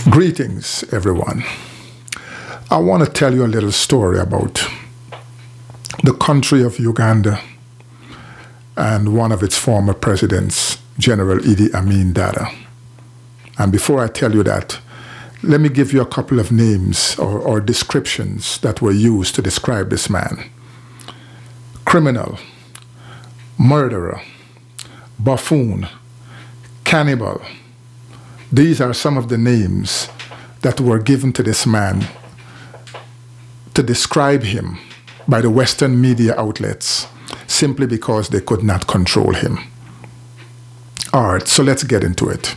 Greetings, everyone. I want to tell you a little story about the country of Uganda and one of its former presidents, General Idi Amin Dada. And before I tell you that, let me give you a couple of names or descriptions that were used to describe this man. Criminal, murderer, buffoon, cannibal. These are some of the names that were given to this man to describe him by the Western media outlets simply because they could not control him. All right, so let's get into it.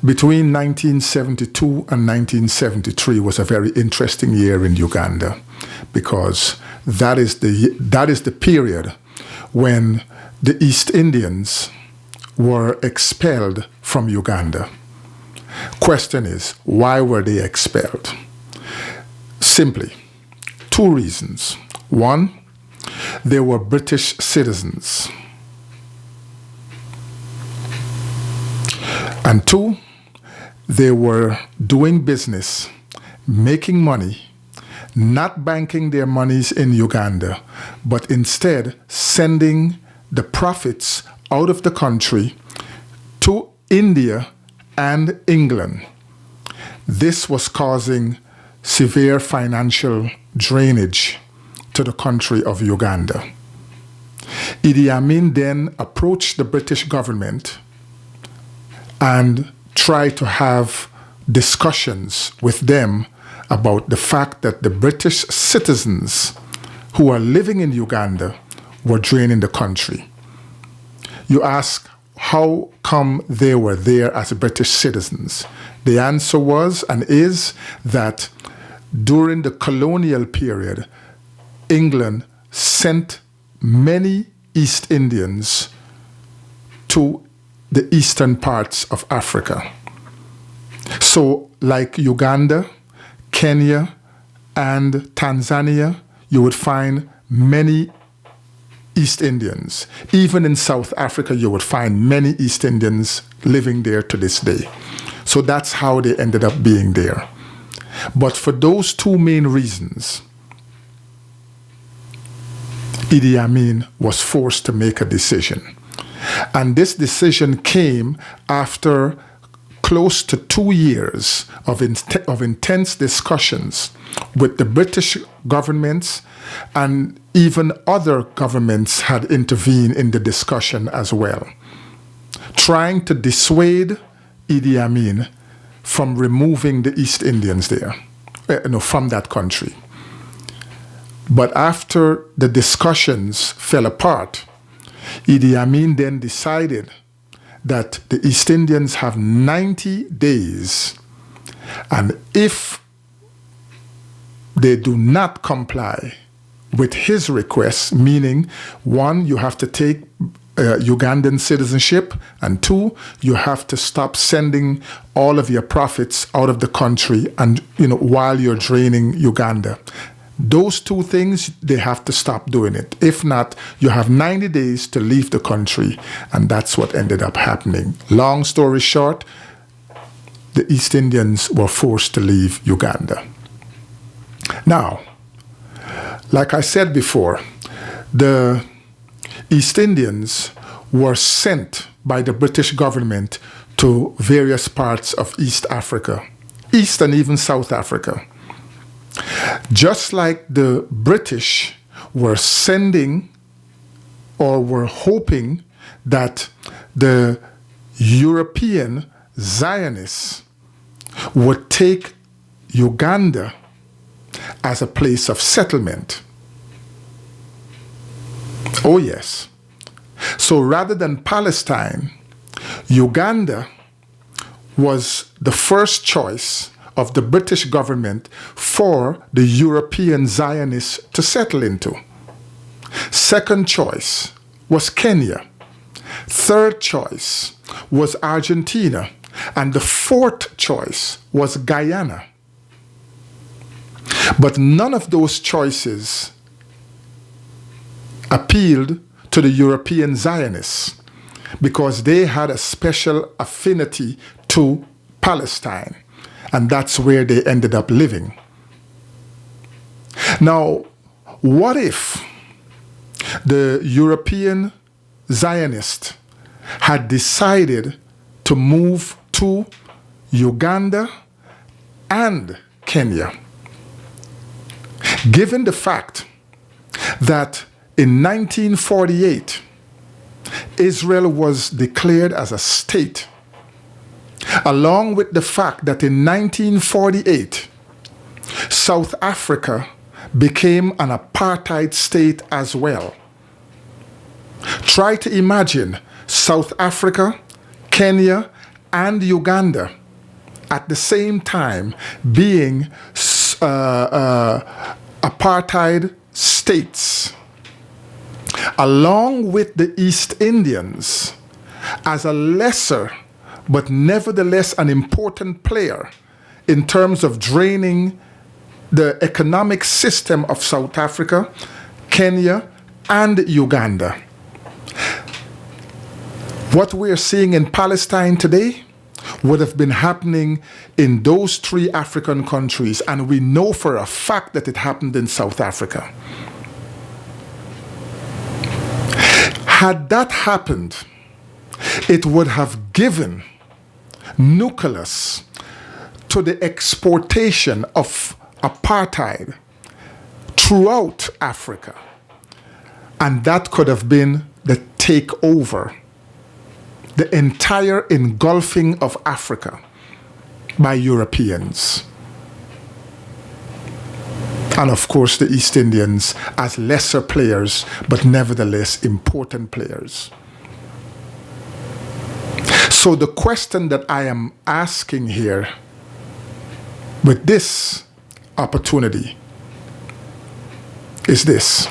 Between 1972 and 1973 was a very interesting year in Uganda because that is the period when the East Indians were expelled from Uganda. Question is, why were they expelled? Simply, two reasons. One, they were British citizens. And two, they were doing business, making money, not banking their monies in Uganda, but instead sending the profits out of the country to India and England. This was causing severe financial drainage to the country of Uganda. Idi Amin then approached the British government and tried to have discussions with them about the fact that the British citizens who are living in Uganda were draining the country. You ask, how come they were there as British citizens? The answer was and is that during the colonial period, England sent many East Indians to the eastern parts of Africa. So like Uganda, Kenya, and Tanzania, you would find many East Indians. Even in South Africa, you would find many East Indians living there to this day. So that's how they ended up being there. But for those two main reasons, Idi Amin was forced to make a decision. And this decision came after close to 2 years of intense discussions with the British governments, and even other governments had intervened in the discussion as well, trying to dissuade Idi Amin from removing the East Indians there, from that country. But after the discussions fell apart, Idi Amin then decided that the East Indians have 90 days, and if they do not comply with his requests, meaning one, you have to take Ugandan citizenship, and two, you have to stop sending all of your profits out of the country and while you're draining Uganda. Those two things, they have to stop doing it. If not, you have 90 days to leave the country, and that's what ended up happening. Long story short, the East Indians were forced to leave Uganda. Now, like I said before, the East Indians were sent by the British government to various parts of East Africa, East and even South Africa. Just like the British were sending or were hoping that the European Zionists would take Uganda as a place of settlement. Oh yes. So rather than Palestine, Uganda was the first choice of the British government for the European Zionists to settle into. Second choice was Kenya. Third choice was Argentina. And the fourth choice was Guyana. But none of those choices appealed to the European Zionists because they had a special affinity to Palestine. And that's where they ended up living. Now, what if the European Zionists had decided to move to Uganda and Kenya? Given the fact that in 1948, Israel was declared as a state, along with the fact that in 1948, South Africa became an apartheid state as well. Try to imagine South Africa, Kenya, and Uganda at the same time being apartheid states, along with the East Indians as a lesser but nevertheless an important player in terms of draining the economic system of South Africa, Kenya, and Uganda. What we're seeing in Palestine today would have been happening in those three African countries, and we know for a fact that it happened in South Africa. Had that happened, it would have given nucleus to the exportation of apartheid throughout Africa. And that could have been the takeover, the entire engulfing of Africa by Europeans. And of course, the East Indians as lesser players, but nevertheless important players. So the question that I am asking here with this opportunity is this: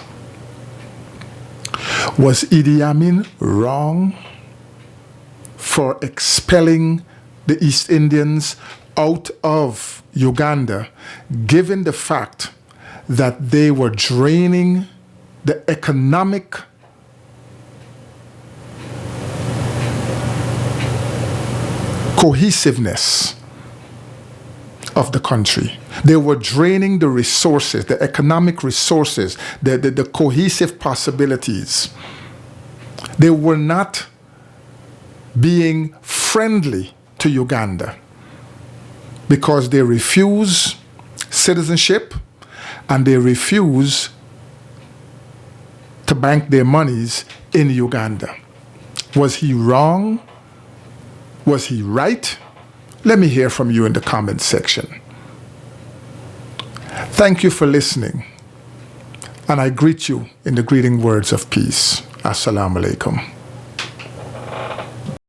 was Idi Amin wrong for expelling the East Indians out of Uganda, given the fact that they were draining the economic cohesiveness of the country? They were draining the resources, the economic resources, the cohesive possibilities. They were not being friendly to Uganda because they refuse citizenship and they refuse to bank their monies in Uganda. Was he wrong? Was he right? Let me hear from you in the comments section. Thank you for listening, and I greet you in the greeting words of peace. Assalamu alaikum.